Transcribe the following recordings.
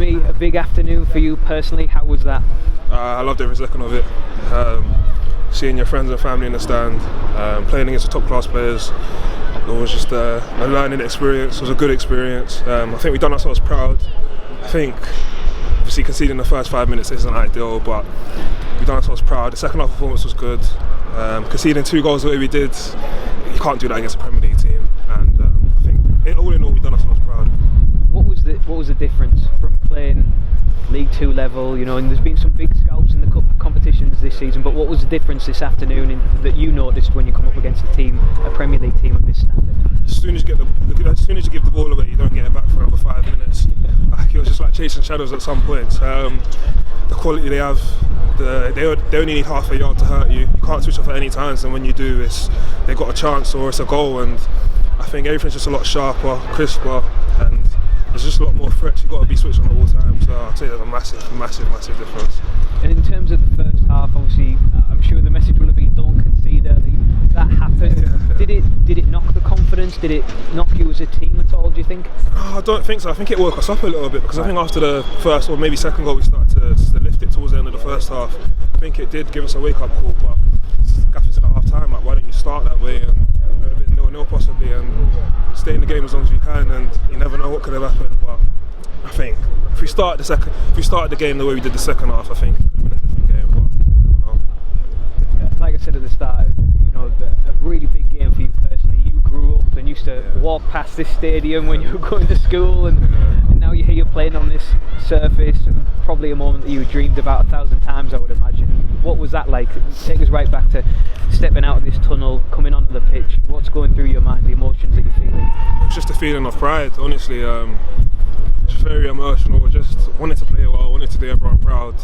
Timi, a big afternoon for you personally. How was that? I loved every second of it. Seeing your friends and family in the stand, playing against the top class players, it was just a learning experience. It was a good experience. I think we've done ourselves proud. I think obviously conceding the first 5 minutes isn't ideal, but we've done ourselves proud. The second half performance was good. Conceding 2 goals the way we did, you can't do that against a Premier League team. And I think all in all, we've done ourselves proud. What was the difference from playing League 2 level, and there's been some big scalps in the cup competitions this season, but what was the difference this afternoon that you noticed when you come up against a Premier League team of this standard? As soon as you give the ball away, you don't get it back for another 5 minutes. It was just like chasing shadows at some points. The quality they have, they only need half a yard to hurt you. You can't switch off at any times, and when you do, they've got a chance or it's a goal. And I think everything's just a lot sharper, crisper, and there's just a lot more threats. You've got to be switched on at all times. So I'd say there's a massive difference. And in terms of the first half, obviously, I'm sure the message will have been don't concede early. That happened. Yeah. Did it knock the confidence? Did it knock you as a team at all, do you think? No, I don't think so. I think it woke us up a little bit, because I think after the first or maybe second goal we started to lift it towards the end of the first half. I think it did give us a wake up call, but Gaffer said at half time, why don't you start that way, and it would have been 0-0 possibly, and stay in the game as long as you can, and you never know what could have happened. But I think if we started the game the way we did the second half, I think it could have been a different game. But I don't know. Like I said at the start, a really big game for you personally. You grew up and used to walk past this stadium when you were going to school, and now you hear you're playing on this surface. Probably a moment that you dreamed about 1,000 times, I would imagine. What was that like? Take us right back to stepping out of this tunnel, coming onto the pitch. What's going through your mind, the emotions that you're feeling? It's just a feeling of pride, honestly. It's very emotional. Just wanted to play well, wanted to do everyone proud.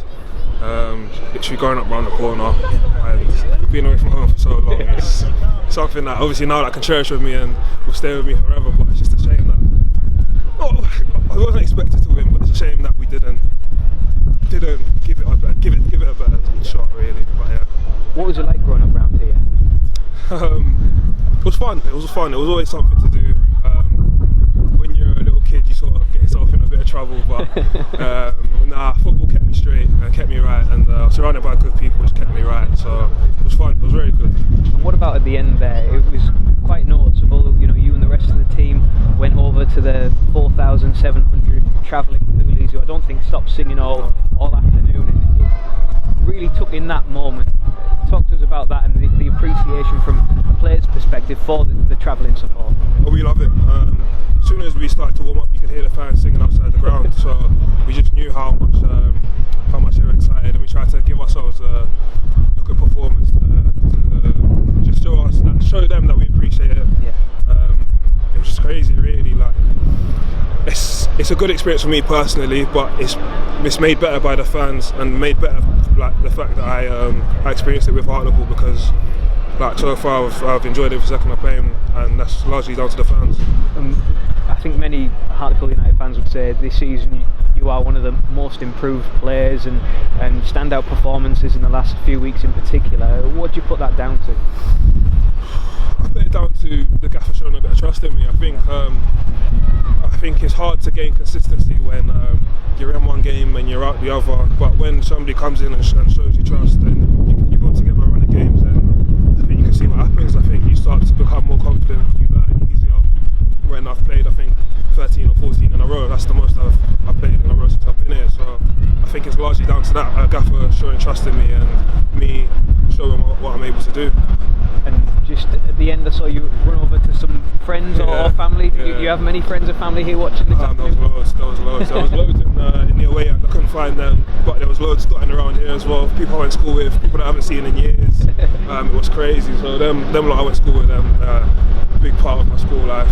Literally going up round the corner and being away from home for so long. It's something that obviously now that I can cherish with me and will stay with me forever. But it's just a shame that I wasn't expected to win, but it's a shame that we didn't give it a better shot, really. But yeah. What was it like growing up around here? It was fun. It was always something to do. When you're a little kid, you sort of get yourself in a bit of trouble, but football kept me straight and kept me right, and I was surrounded by good people which kept me right, so it was fun. It was very good. And what about at the end there? It was quite noticeable, you and the rest of the team went over to the 4,700 travelling coolies who I don't think stopped singing all afternoon, and it really took in that moment. Talk to us about that and the appreciation from a player's perspective for the travelling support. Oh, we love it. As soon as we started to warm up, you could hear the fans singing outside the ground, so we just knew how much they were excited, and we tried to give ourselves a good performance to just show them that we appreciate it. Yeah. It was just crazy, really. Like, it's a good experience for me personally, but it's made better by the fans, and made better like the fact that I experienced it with Hartlepool, because so far I've enjoyed it every second I'm playing, and that's largely down to the fans. I think many Hartlepool United fans would say this season you are one of the most improved players, and standout performances in the last few weeks in particular. What do you put that down to? I put it down to the Gaffer showing a bit of trust in me. I think it's hard to gain consistency when you're in one game and you're out the other, but when somebody comes in and shows you trust, and you put together a run of games, and I think you can see what happens. I think you start to become more confident, you learn easier. When I've played, I think 13 or 14 in a row, that's the most I've played in a row since I've been here, so I think it's largely down to that, Gaffer showing trust in me and me showing what I'm able to do. And just at the end I saw you run over to some friends or family. Do you have many friends or family here watching this afternoon? There was loads in the away end. I couldn't find them, but there was loads dotting around here as well. People I went to school with, people that I haven't seen in years. It was crazy, so them lot I went to school with, them big part of my school life.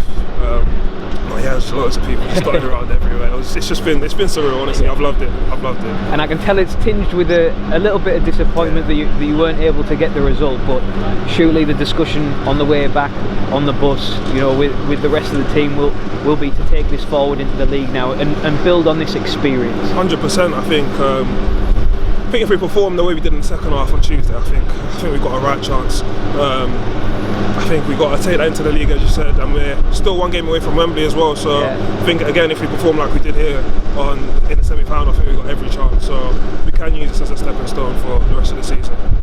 There's loads of people just dotted around everywhere. It's been surreal, honestly. I've loved it. And I can tell it's tinged with a little bit of disappointment that you weren't able to get the result, but surely the discussion on the way back on the bus, with the rest of the team will be to take this forward into the league now and build on this experience. 100%. I think if we perform the way we did in the second half on Tuesday, I think we've got a right chance. I I think we got to take that into the league, as you said, and we're still one game away from Wembley as well. So Yeah. I think again, if we perform like we did here in the semi-final, I think we've got every chance. So we can use this as a stepping stone for the rest of the season.